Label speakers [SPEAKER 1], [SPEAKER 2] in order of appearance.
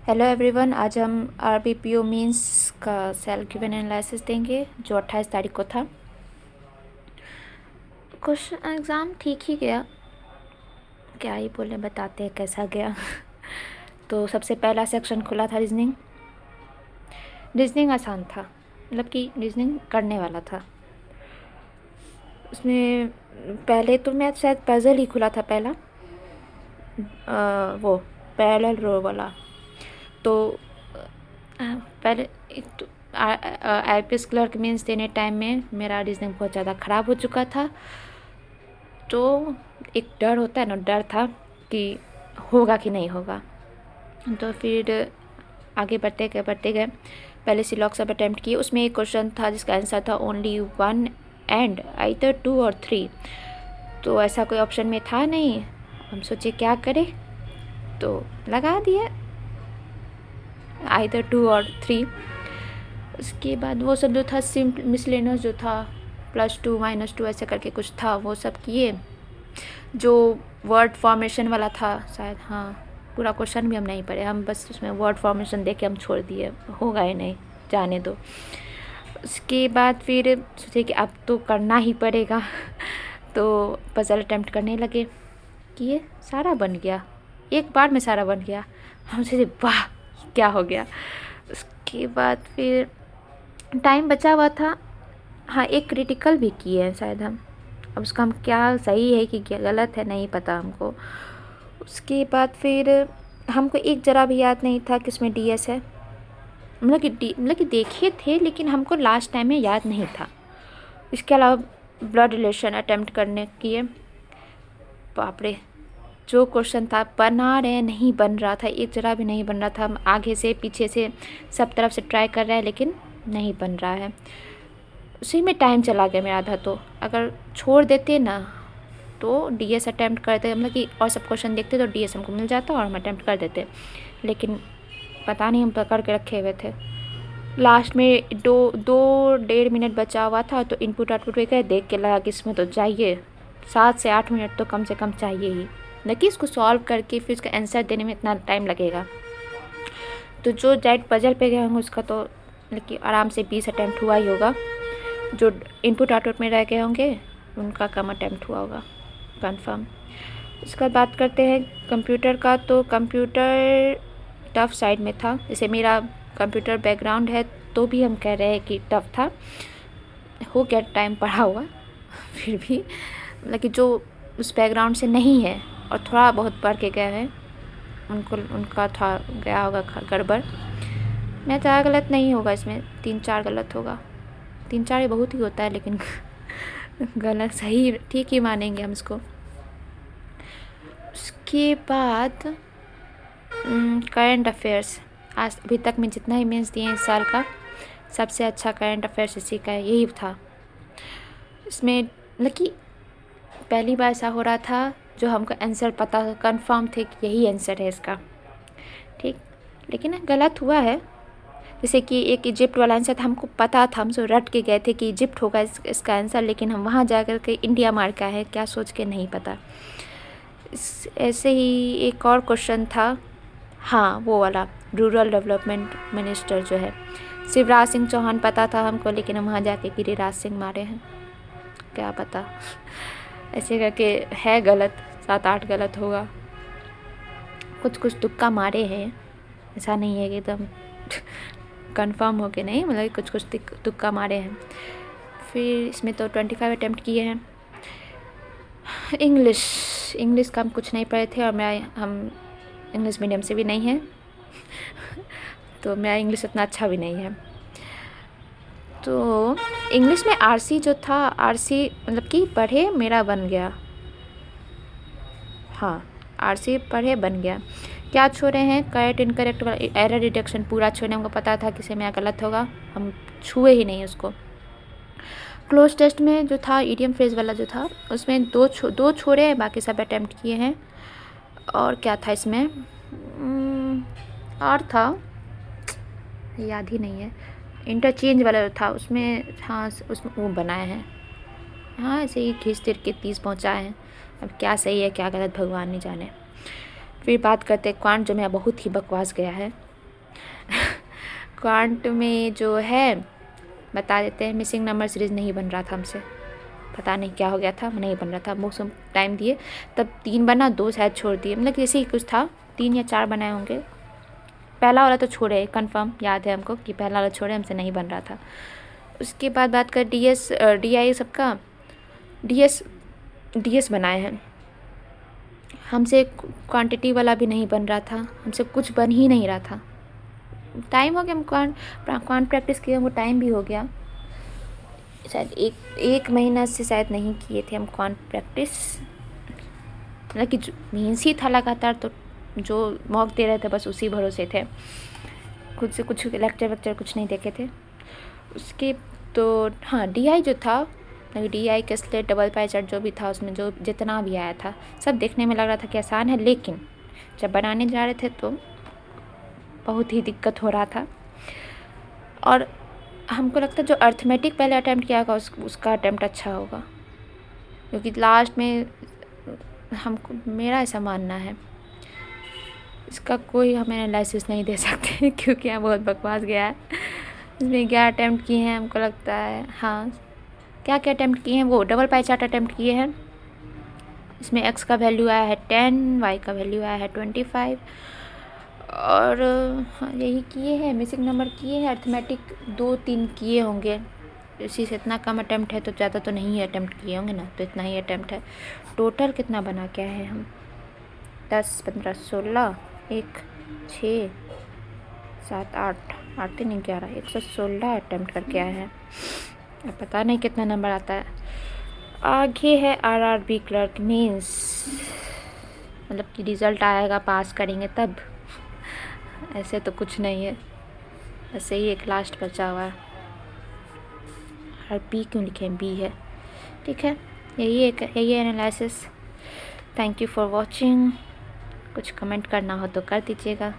[SPEAKER 1] Hello everyone, आज हम आरबीपीओ means का सेल्फ गिवन एनालिसिस देंगे जो 28 तारीख को था। क्वेश्चन एग्ज़ाम ठीक ही गया, क्या ही बोले, बताते हैं कैसा गया। तो सबसे पहला सेक्शन खुला था रीजनिंग। रीजनिंग आसान था, मतलब कि रीजनिंग करने वाला था। उसमें पहले तो मैं शायद पजल ही खुला था पहला, वो पैरेलल रो वाला। तो पहले एक तो आईपीएस क्लर्क मीन्स देने टाइम में मेरा रीजनिंग बहुत ज़्यादा ख़राब हो चुका था। तो एक डर होता है ना, डर था कि होगा कि नहीं होगा। तो फिर आगे बढ़ते गए पहले सिलॉक सब अटैम्प्ट किए। उसमें एक क्वेश्चन था जिसका आंसर था ओनली 1 एंड आइदर 2 और 3। तो ऐसा कोई ऑप्शन में था नहीं। हम सोचे क्या करें, तो लगा दिए आइदर 2 और 3। उसके बाद वो सब जो था सिंपल मिसलेनियस जो था +2 -2 ऐसे करके कुछ था, वो सब किए। जो वर्ड फॉर्मेशन वाला था शायद, हाँ, पूरा क्वेश्चन भी हम नहीं पढ़े, हम बस उसमें वर्ड फॉर्मेशन देख के हम छोड़ दिए, होगा ही नहीं, जाने दो। उसके बाद फिर सोचे कि अब तो करना ही पड़ेगा। तो पजल अटैम्प्ट करने लगे, किए, सारा बन गया, एक बार में सारा बन गया। हम सोचे वाह क्या हो गया। उसके बाद फिर टाइम बचा हुआ था, हाँ, एक क्रिटिकल भी किए हैं शायद हम। अब उसका हम क्या सही है कि क्या गलत है नहीं पता हमको। उसके बाद फिर हमको एक ज़रा भी याद नहीं था कि इसमें डीएस है, मतलब कि देखे थे लेकिन हमको लास्ट टाइम में याद नहीं था। इसके अलावा ब्लड रिलेशन अटेम्प्ट करने किए। बाप रे, जो क्वेश्चन था बना रहे नहीं बन रहा था, एक ज़रा भी नहीं बन रहा था। हम आगे से पीछे से सब तरफ से ट्राई कर रहे हैं लेकिन नहीं बन रहा है। उसी में टाइम चला गया मेरा आधा। तो अगर छोड़ देते ना तो डीएस अटैम्प्ट करते, मतलब कि और सब क्वेश्चन देखते तो डीएस हमको मिल जाता और हम अटैम्प्ट कर देते, लेकिन पता नहीं हम पकड़ के रखे हुए थे। लास्ट में 2-1.5 मिनट बचा हुआ था, तो इनपुट आउटपुट गए, देख के लगा कि इसमें तो चाहिए 7 से 8 मिनट तो कम से कम चाहिए ही, न कि इसको सॉल्व करके फिर इसका आंसर देने में इतना टाइम लगेगा। तो जो डायरेक्ट पजल पे गए होंगे उसका तो मतलब आराम से 20 अटैम्प्ट हुआ ही होगा। जो इनपुट आउटपुट में रह गए होंगे उनका कम अटैम्प्ट हुआ होगा कंफर्म। उसके बाद बात करते हैं कंप्यूटर का। तो कंप्यूटर टफ साइड में था, जैसे मेरा कंप्यूटर बैकग्राउंड है तो भी हम कह रहे हैं कि टफ था, हो गया टाइम पढ़ा हुआ। फिर भी मतलब कि जो उस बैकग्राउंड से नहीं है और थोड़ा बहुत पढ़ के गए हैं उनका था गया होगा गड़बड़। मैं ज़्यादा गलत नहीं होगा इसमें, 3-4 गलत होगा। 3-4 ही बहुत ही होता है, लेकिन गलत सही ठीक ही मानेंगे हम इसको। उसके बाद करंट अफेयर्स, आज अभी तक मैं जितना ही मेंस दिए इस साल का सबसे अच्छा करंट अफेयर्स इसी का यही था। इसमें मतलब कि पहली बार ऐसा हो रहा था जो हमको आंसर पता कंफर्म थे कि यही आंसर है इसका, ठीक, लेकिन गलत हुआ है। जैसे कि एक इजिप्ट वाला आंसर था, हमको पता था, हम सब रट के गए थे कि इजिप्ट होगा इसका आंसर, लेकिन हम वहाँ जा कर के इंडिया मार का है, क्या सोच के नहीं पता। ऐसे ही एक और क्वेश्चन था, हाँ, वो वाला रूरल डेवलपमेंट मिनिस्टर जो है शिवराज सिंह चौहान पता था हमको, लेकिन हम वहाँ जाके गिरिराज सिंह मारे हैं, क्या पता। ऐसे करके है गलत, 7-8 गलत होगा। कुछ तुक्का मारे हैं, ऐसा नहीं है कि एकदम कंफर्म हो के नहीं, मतलब कुछ तुक्का मारे हैं। फिर इसमें तो 25 अटैम्प्ट किए हैं। इंग्लिश का हम कुछ नहीं पढ़े थे, और हम इंग्लिश मीडियम से भी नहीं हैं। तो मेरा इंग्लिश उतना अच्छा भी नहीं है। तो इंग्लिश में आरसी जो था, आरसी मतलब कि पढ़े मेरा बन गया, हाँ, आरसी पढ़े बन गया। क्या छोड़े हैं, करेक्ट इनकरेक्ट वाला एरर डिटेक्शन पूरा छोड़े, हमको पता था कि मेरा गलत होगा, हम छुए ही नहीं उसको। क्लोज टेस्ट में जो था इडियम फ्रेज वाला जो था उसमें दो छोड़े हैं, बाकी सब अटैम्प्ट किए हैं। और क्या था इसमें, और था याद ही नहीं है, इंटरचेंज वाला जो था उसमें, हाँ, उसमें वो बनाए हैं, हाँ, ऐसे ही खींच तिर के 30 पहुँचाए हैं। अब क्या सही है क्या गलत भगवान नहीं जाने। फिर बात करते हैं क्वांट, जो मेरा बहुत ही बकवास गया है। क्वांट में जो है बता देते हैं, मिसिंग नंबर सीरीज़ नहीं बन रहा था हमसे, पता नहीं क्या हो गया था, नहीं बन रहा था। बहुत टाइम दिए तब 3 बना, 2 शायद छोड़ दिए, मतलब ऐसे ही कुछ था, 3 या 4 बनाए होंगे। पहला वाला तो छोड़े, कंफर्म याद है हमको कि पहला वाला छोड़े, हमसे नहीं बन रहा था। उसके बाद बात कर DS DI सबका, DS बनाए हैं, हमसे क्वांटिटी वाला भी नहीं बन रहा था, हमसे कुछ बन ही नहीं रहा था। टाइम हो गया, हम क्वांट प्रैक्टिस किए, वो टाइम भी हो गया, शायद एक महीना से शायद नहीं किए थे हम क्वांट प्रैक्टिस, मतलब कि मीन्स ही था लगातार, तो जो मॉक दे रहे थे बस उसी भरोसे थे, खुद से कुछ लेक्चर वेक्चर कुछ नहीं देखे थे। उसके तो हाँ, DI जो था, DI के स्लेट डबल पाई चार्ट जो भी था, उसमें जो जितना भी आया था सब देखने में लग रहा था कि आसान है, लेकिन जब बनाने जा रहे थे तो बहुत ही दिक्कत हो रहा था। और हमको लगता है जो अर्थमेटिक पहले अटैम्प्ट किया होगा उसका अटैम्प्ट अच्छा होगा, क्योंकि लास्ट में हमको, मेरा ऐसा मानना है, इसका कोई हम एनालिसिस नहीं दे सकते क्योंकि यहाँ बहुत बकवास गया है। इसमें 11 अटैम्प्ट किए हैं हमको लगता है, हाँ क्या क्या अटैम्प्ट किए हैं, वो डबल पाई चार्ट अटैम्प्ट किए हैं। इसमें x का वैल्यू आया है 10, y का वैल्यू आया है 25, और हाँ यही किए हैं। मिसिंग नंबर किए हैं, अर्थमेटिक 2-3 किए होंगे, इसी से इतना कम अटैम्प्ट है तो ज़्यादा तो नहीं अटैम्प्ट किए होंगे ना, तो इतना ही अटैम्प्ट है। टोटल कितना बना क्या है हम, 10, 15, 16, 1, 6, 7, 8, 8 3 11, 116 अटैम्प्ट करके आए हैं। अब पता नहीं कितना नंबर आता है। आगे है RRB क्लर्क मीन्स, मतलब कि रिज़ल्ट आएगा, पास करेंगे तब, ऐसे तो कुछ नहीं है, ऐसे ही एक लास्ट बचा हुआ है। और B क्यों लिखे, B है, ठीक है। यही analysis. Thank you for watching. कुछ कमेंट करना हो तो कर दीजिएगा।